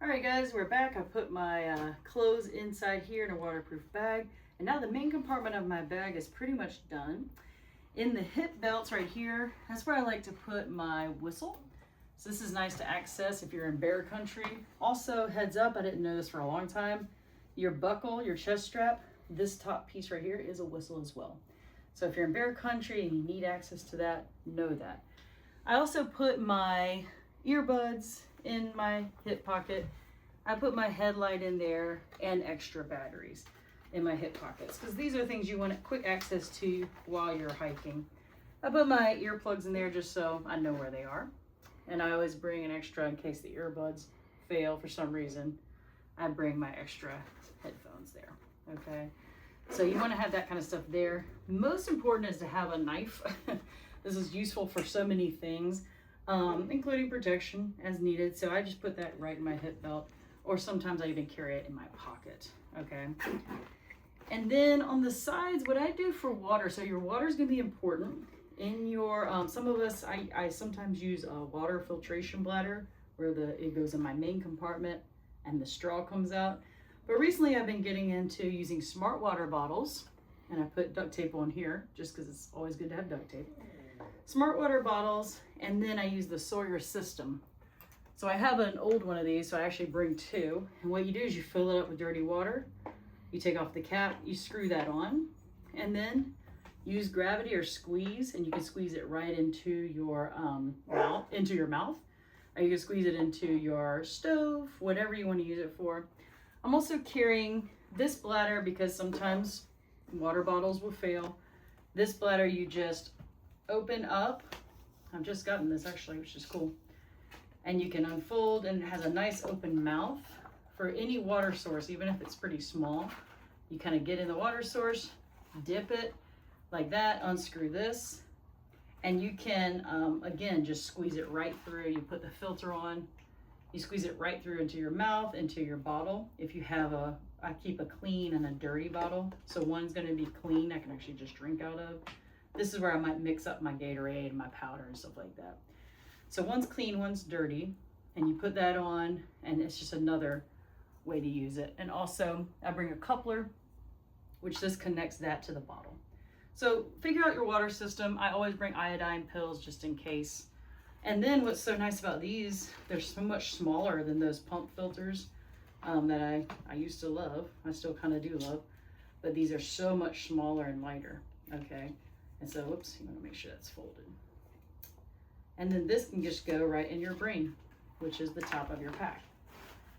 All right, guys, we're back. I put my clothes inside here in a waterproof bag, and now the main compartment of my bag is pretty much done. In the hip belts right here, that's where I like to put my whistle. So this is nice to access if you're in bear country. Also, heads up, I didn't know this for a long time. Your buckle, your chest strap, this top piece right here is a whistle as well. So if you're in bear country and you need access to that, know that. I also put my earbuds in my hip pocket. I put my headlight in there and extra batteries in my hip pockets because these are things you want quick access to while you're hiking. I put my earplugs in there just so I know where they are. And I always bring an extra in case the earbuds fail for some reason. I bring my extra headphones there, okay? So you want to have that kind of stuff there. Most important is to have a knife. This is useful for so many things, including protection as needed. So I just put that right in my hip belt, or sometimes I even carry it in my pocket, okay? And then on the sides, what I do for water, so your water is going to be important. In your, some of us, I sometimes use a water filtration bladder where it goes in my main compartment and the straw comes out. But recently I've been getting into using smart water bottles, and I put duct tape on here just because it's always good to have duct tape. Smart water bottles, and then I use the Sawyer system. So I have an old one of these, so I actually bring two. And what you do is you fill it up with dirty water, you take off the cap, you screw that on, and then use gravity or squeeze, and you can squeeze it right into your mouth, or you can squeeze it into your stove, whatever you want to use it for. I'm also carrying this bladder because sometimes water bottles will fail. This bladder you just open up. I've just gotten this actually, which is cool. And you can unfold, and it has a nice open mouth for any water source, even if it's pretty small. You kind of get in the water source, dip it like that, unscrew this, and you can, again, just squeeze it right through. You put the filter on, you squeeze it right through into your mouth, into your bottle. If you have I keep a clean and a dirty bottle. So one's gonna be clean, I can actually just drink out of. This is where I might mix up my Gatorade and my powder and stuff like that. So one's clean, one's dirty, and you put that on, and it's just another way to use it. And also, I bring a coupler, which this connects that to the bottle. So figure out your water system. I always bring iodine pills just in case. And then what's so nice about these, they're so much smaller than those pump filters that I used to love. I still kind of do love, but these are so much smaller and lighter, okay? And so, whoops, you wanna make sure that's folded. And then this can just go right in your brain, which is the top of your pack.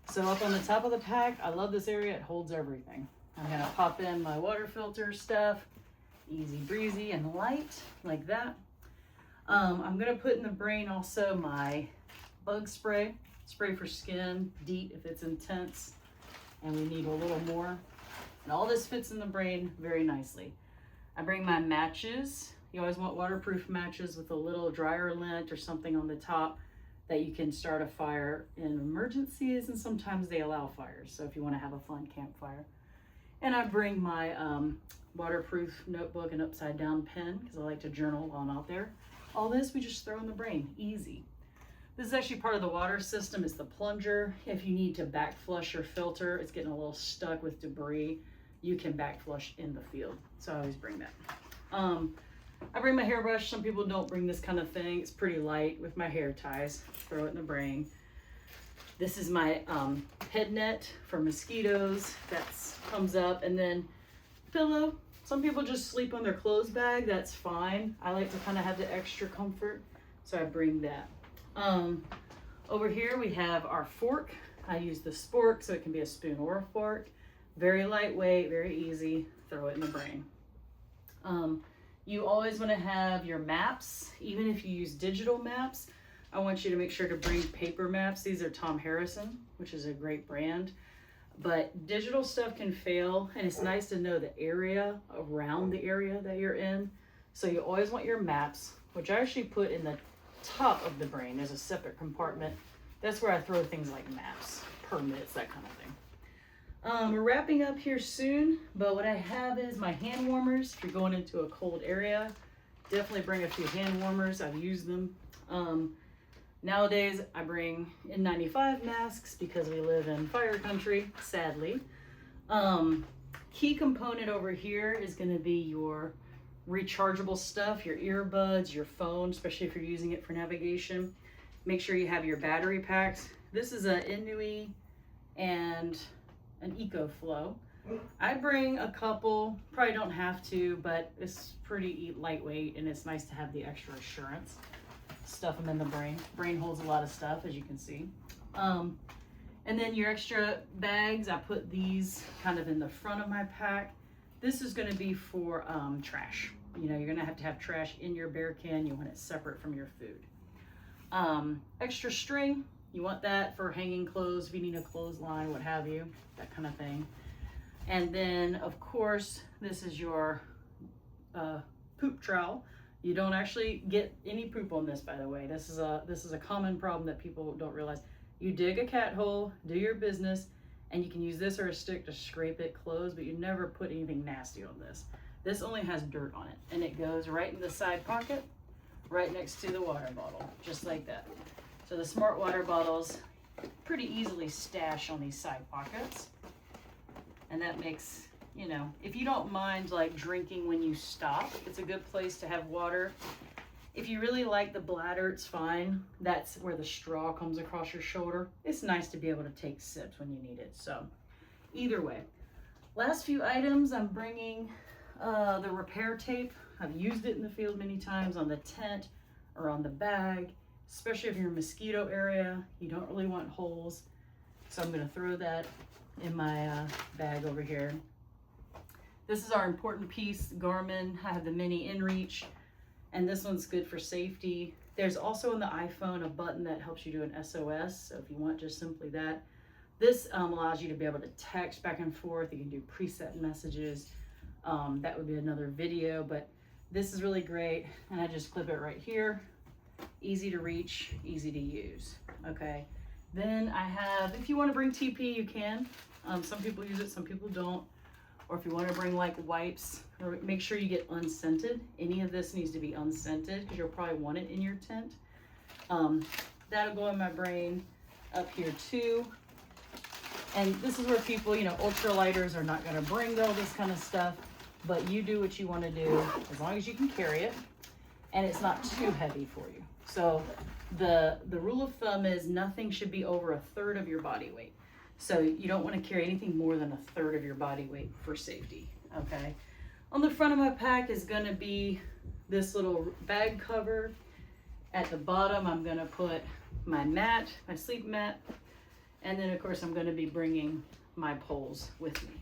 So up on the top of the pack, I love this area, it holds everything. I'm gonna pop in my water filter stuff, easy breezy and light, like that. I'm gonna put in the brain also my bug spray for skin, DEET if it's intense, and we need a little more. And all this fits in the brain very nicely. I bring my matches. You always want waterproof matches with a little dryer lint or something on the top that you can start a fire in emergencies, and sometimes they allow fires, so if you want to have a fun campfire. And I bring my waterproof notebook and upside down pen because I like to journal while I'm out there. All this we just throw in the brain, easy. This is actually part of the water system. It's the plunger. If you need to back flush your filter, it's getting a little stuck with debris, you can back flush in the field. So I always bring that. I bring my hairbrush. Some people don't bring this kind of thing. It's pretty light with my hair ties. Throw it in the brain. This is my head net for mosquitoes. That comes up, and then pillow. Some people just sleep on their clothes bag. That's fine. I like to kind of have the extra comfort, so I bring that. Over here we have our fork. I use the spork, so it can be a spoon or a fork. Very lightweight, very easy. Throw it in the brain. You always want to have your maps. Even if you use digital maps, I want you to make sure to bring paper maps. These are Tom Harrison, which is a great brand. But digital stuff can fail, and it's nice to know the area around the area that you're in. So you always want your maps, which I actually put in the top of the brain. There's a separate compartment. That's where I throw things like maps, permits, that kind of thing. We're wrapping up here soon, but what I have is my hand warmers. If you're going into a cold area, definitely bring a few hand warmers. I've used them. Nowadays, I bring N95 masks because we live in fire country, sadly. Key component over here is going to be your rechargeable stuff, your earbuds, your phone, especially if you're using it for navigation. Make sure you have your battery packs. This is a Inui and an EcoFlow. I bring a couple, probably don't have to, but it's pretty lightweight and it's nice to have the extra assurance. Stuff them in the brain. Brain holds a lot of stuff, as you can see. And then your extra bags, I put these kind of in the front of my pack. This is going to be for trash. You know, you're going to have trash in your bear can. You want it separate from your food. Extra string, you want that for hanging clothes, if you need a clothesline, what have you, that kind of thing. And then, of course, this is your poop trowel. You don't actually get any poop on this, by the way. This is a common problem that people don't realize. You dig a cat hole, do your business, and you can use this or a stick to scrape it closed, but you never put anything nasty on this. This only has dirt on it, and it goes right in the side pocket, right next to the water bottle, just like that. So the Smart water bottles pretty easily stash on these side pockets, and that makes, you know, if you don't mind like drinking when you stop, it's a good place to have water. If you really like the bladder, it's fine. That's where the straw comes across your shoulder. It's nice to be able to take sips when you need it. So either way, last few items, I'm bringing the repair tape. I've used it in the field many times on the tent or on the bag, especially if you're in a mosquito area. You don't really want holes. So I'm gonna throw that in my bag over here. This is our important piece, Garmin. I have the mini inReach, and this one's good for safety. There's also on the iPhone a button that helps you do an SOS, so if you want just simply that. This allows you to be able to text back and forth. You can do preset messages. That would be another video, but this is really great, and I just clip it right here. Easy to reach, easy to use, okay? Then I have, if you want to bring TP, you can. Some people use it, some people don't. Or if you want to bring like wipes, or make sure you get unscented. Any of this needs to be unscented because you'll probably want it in your tent. That'll go in my brain up here too. And this is where people, you know, ultralighters are not going to bring all this kind of stuff, but you do what you want to do as long as you can carry it and it's not too heavy for you. So the rule of thumb is nothing should be over 1/3 of your body weight. So you don't want to carry anything more than 1/3 of your body weight for safety, okay? On the front of my pack is going to be this little bag cover. At the bottom, I'm going to put my mat, my sleep mat, and then of course I'm going to be bringing my poles with me.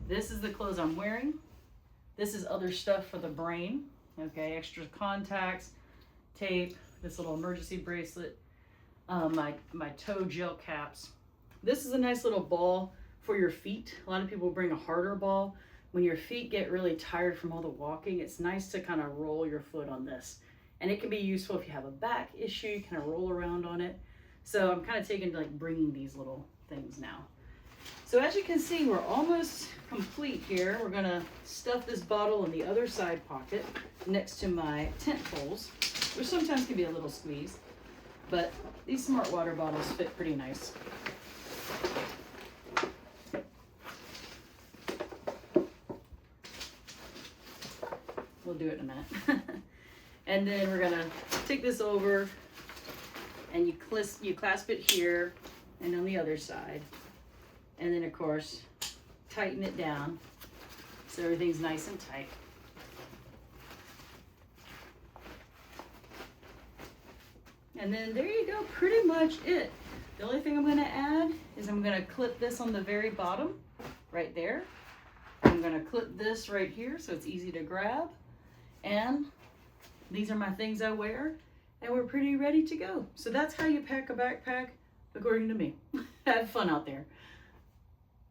This is the clothes I'm wearing. This is other stuff for the brain, okay? Extra contacts, tape, this little emergency bracelet, my toe gel caps. This is a nice little ball for your feet. A lot of people bring a harder ball. When your feet get really tired from all the walking, it's nice to kind of roll your foot on this. And it can be useful if you have a back issue, you kind of roll around on it. So I'm kind of taking to like bringing these little things now. So as you can see, we're almost complete here. We're gonna stuff this bottle in the other side pocket next to my tent poles, which sometimes can be a little squeezed, but these Smart water bottles fit pretty nice. We'll do it in a minute. And then we're gonna take this over and you clasp it here and on the other side. And then of course, tighten it down so everything's nice and tight. And then there you go, pretty much it. The only thing I'm gonna add is I'm gonna clip this on the very bottom, right there. I'm gonna clip this right here so it's easy to grab. And these are my things I wear, and we're pretty ready to go. So that's how you pack a backpack, according to me. Have fun out there.